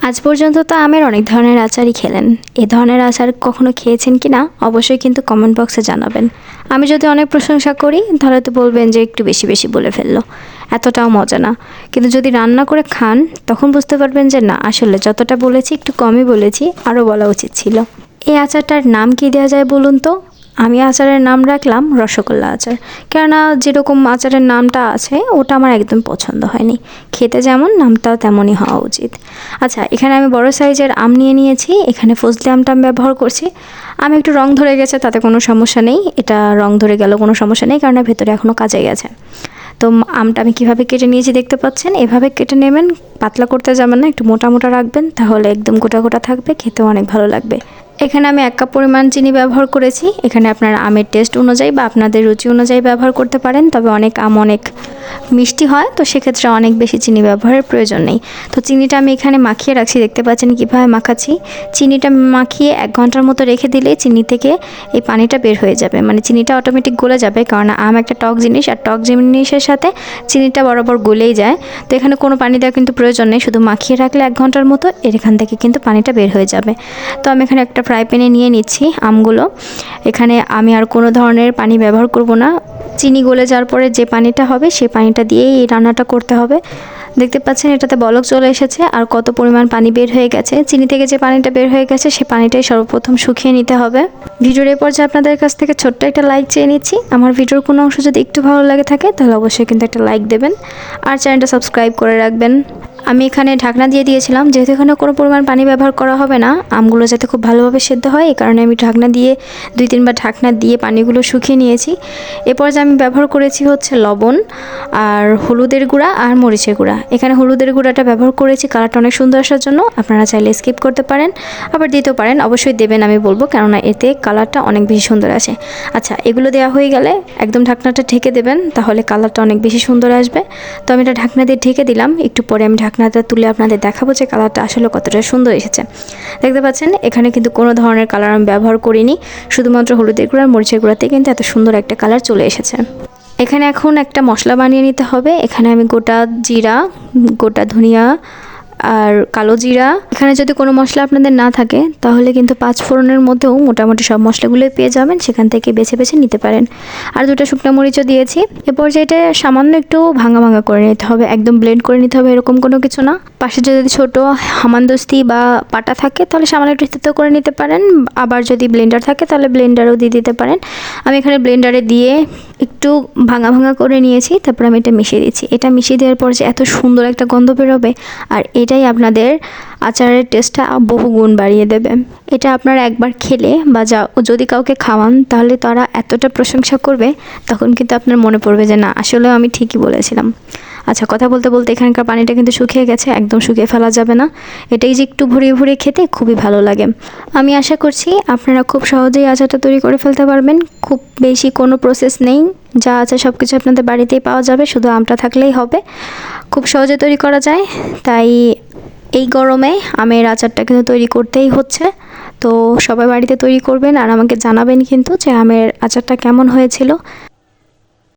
আজ পর্যন্ত তো আমের অনেক ধরনের আচারই খেলেন। এ ধরনের আচার কখনো খেয়েছেন কি না অবশ্যই কিন্তু কমেন্ট বক্সে জানাবেন। আমি যদি অনেক প্রশংসা করি তাহলে তো বলবেন যে একটু বেশি বেশি বলে ফেললো, এতটাও মজা না। কিন্তু যদি রান্না করে খান তখন বুঝতে পারবেন যে না, আসলে যতটা বলেছি একটু কমই বলেছি, আরও বলা উচিত ছিল। এই আচারটার নাম কি দেওয়া যায় বলুন তো? আমি আচারের নাম রাখলাম রসগোল্লা আচার। কেননা যেরকম আচারের নামটা আছে ওটা আমার একদম পছন্দ হয়নি। খেতে যেমন নামটাও তেমনই হওয়া উচিত। আচ্ছা, এখানে আমি বড় সাইজের আম নিয়ে নিয়েছি। এখানে ফজলি আমটা আমি ব্যবহার করছি। আমি একটু রং ধরে গেছে, তাতে কোনো সমস্যা নেই। এটা রং ধরে গেল কোনো সমস্যা নেই, কারণ ভেতরে এখনও কাঁচা গেছে। তো আমটা আমি কীভাবে কেটে নিয়েছি দেখতে পাচ্ছেন। এভাবে কেটে নেবেন, পাতলা করতে যাবেন না, একটু মোটা মোটা রাখবেন, তাহলে একদম গোটা গোটা থাকবে, খেতেও অনেক ভালো লাগবে। এখানে আমি 1 কাপ পরিমাণ চিনি ব্যবহার করেছি। এখানে আপনারা আমের টেস্ট অনুযায়ী বা আপনাদের রুচি অনুযায়ী ব্যবহার করতে পারেন, তবে অনেক আম অনেক মিষ্টি হয়, তো সেক্ষেত্রে অনেক বেশি চিনি ব্যবহারের প্রয়োজন নেই। তো চিনিটা আমি এখানে মাখিয়ে রাখছি, দেখতে পাচ্ছেন কীভাবে মাখাচ্ছি। চিনিটা মাখিয়ে 1 ঘন্টার মতো রেখে দিলে চিনি থেকে এই পানিটা বের হয়ে যাবে, মানে চিনিটা অটোমেটিক গলে যাবে, কারণ আম একটা টক জিনিস, আর টক জিনিসের সাথে চিনিটা বরাবর গলেই যায়। তো এখানে কোনো পানি দেওয়ার কিন্তু প্রয়োজন নেই, শুধু মাখিয়ে রাখলে 1 ঘন্টার মতো এখান থেকে কিন্তু পানিটা বের হয়ে যাবে। তো আমি এখানে একটা ফ্রাই প্যানে নিয়ে নিচ্ছি আমগুলো। এখানে আমি আর কোনো ধরনের পানি ব্যবহার করব না। চিনি গলে যাওয়ার পরে যে পানিটা হবে সেই পানিটা দিয়েই এই রান্নাটা করতে হবে। দেখতে পাচ্ছেন এটাতে বলক চলে এসেছে আর কত পরিমাণ পানি বের হয়ে গেছে। চিনি থেকে যে পানিটা বের হয়ে গেছে সেই পানিটাই সর্বপ্রথম শুকিয়ে নিতে হবে। ভিডিওর এই পর্যায়ে আপনাদের কাছ থেকে ছোট্ট একটা লাইক চেয়ে নিচ্ছি। আমার ভিডিওর কোনো অংশ যদি একটু ভালো লাগে থাকে তাহলে অবশ্যই কিন্তু একটা লাইক দেবেন আর চ্যানেলটা সাবস্ক্রাইব করে রাখবেন। আমি এখানে ঢাকনা দিয়ে দিয়েছিলাম, যেহেতু এখানে কোনো পরিমাণ পানি ব্যবহার করা হবে না, আমগুলো যাতে খুব ভালোভাবে সেদ্ধ হয়, এই কারণে আমি ঢাকনা দিয়ে 2-3 বার ঢাকনা দিয়ে পানিগুলো শুকিয়ে নিয়েছি। এরপর যে আমি ব্যবহার করেছি হচ্ছে লবণ আর হলুদের গুঁড়া আর মরিচের গুঁড়া। এখানে হলুদের গুঁড়াটা ব্যবহার করেছি কালারটা অনেক সুন্দর আসার জন্য। আপনারা চাইলে স্কিপ করতে পারেন, আবার দিতেও পারেন, অবশ্যই দেবেন আমি বলবো, কেননা এতে কালারটা অনেক বেশি সুন্দর আসে। আচ্ছা, এগুলো দেওয়া হয়ে গেলে একদম ঢাকনাটা ঢেকে দেবেন, তাহলে কালারটা অনেক বেশি সুন্দর আসবে। তো আমি এটা ঢাকনা দিয়ে ঢেকে দিলাম। একটু পরে আমি ঢাকনাটা তুলে আপনাদের দেখাবো যে কালারটা আসলে কতটা সুন্দর এসেছে। দেখতে পাচ্ছেন এখানে কিন্তু কোনো ধরনের কালার আমি ব্যবহার করিনি, শুধুমাত্র হলুদের গুঁড়া আর মরিচের গুঁড়াতে কিন্তু এত সুন্দর একটা কালার চলে এসেছে। এখানে এখন একটা মশলা বানিয়ে নিতে হবে। এখানে আমি গোটা জিরা, গোটা ধনিয়া আর কালো জিরা, এখানে যদি কোনো মশলা আপনাদের না থাকে তাহলে কিন্তু 5 ফোড়নের মধ্যেও মোটামুটি সব মশলাগুলোই পেয়ে যাবেন, সেখান থেকে বেছে বেছে নিতে পারেন। আর 2টা শুকনো মরিচও দিয়েছি। এরপর যেটা সামান্য একটু ভাঙা ভাঙা করে নিতে হবে, একদম ব্লেন্ড করে নিতে হবে এরকম কোনো কিছু না। পাশে যদি ছোট হামানদস্তি বা পাটা থাকে তাহলে সামান্য একটু থেতো করে নিতে পারেন, আবার যদি ব্লেন্ডার থাকে তাহলে ব্লেন্ডারও দিয়ে দিতে পারেন। আমি এখানে ব্লেন্ডারে দিয়ে একটু ভাঙা ভাঙা করে নিয়েছি, তারপর আমি এটা মিশিয়ে দিচ্ছি। এটা মিশিয়ে দেওয়ার পর যে এত সুন্দর একটা গন্ধ বেরোবে, আর এটাই আপনাদের আচারের টেস্টটা বহু গুণ বাড়িয়ে দেবে। এটা আপনারা একবার খেলে বা যদি কাউকে খাওয়ান তাহলে তারা এতটা প্রশংসা করবে, তখন কিন্তু আপনার মনে পড়বে যে না, আসলেও আমি ঠিকই বলেছিলাম। আচ্ছা, কথা বলতে বলতে এখানকার পানিটা কিন্তু শুকিয়ে গেছে, একদম শুকিয়ে ফেলা যাবে না। এটাই যে একটু ভরিয়ে ভরিয়ে খেতে খুবই ভালো লাগে। আমি আশা করছি আপনারা খুব সহজেই আচারটা তৈরি করে ফেলতে পারবেন। খুব বেশি কোনো প্রসেস নেই, যা আছে সব কিছু আপনাদের বাড়িতেই পাওয়া যাবে, শুধু আমটা থাকলেই হবে। খুব সহজে তৈরি করা যায়, তাই এই গরমে আমের আচারটা কিন্তু তৈরি করতেই হচ্ছে। তো সবাই বাড়িতে তৈরি করবেন আর আমাকে জানাবেন কিন্তু যে আমের আচারটা কেমন হয়েছিল।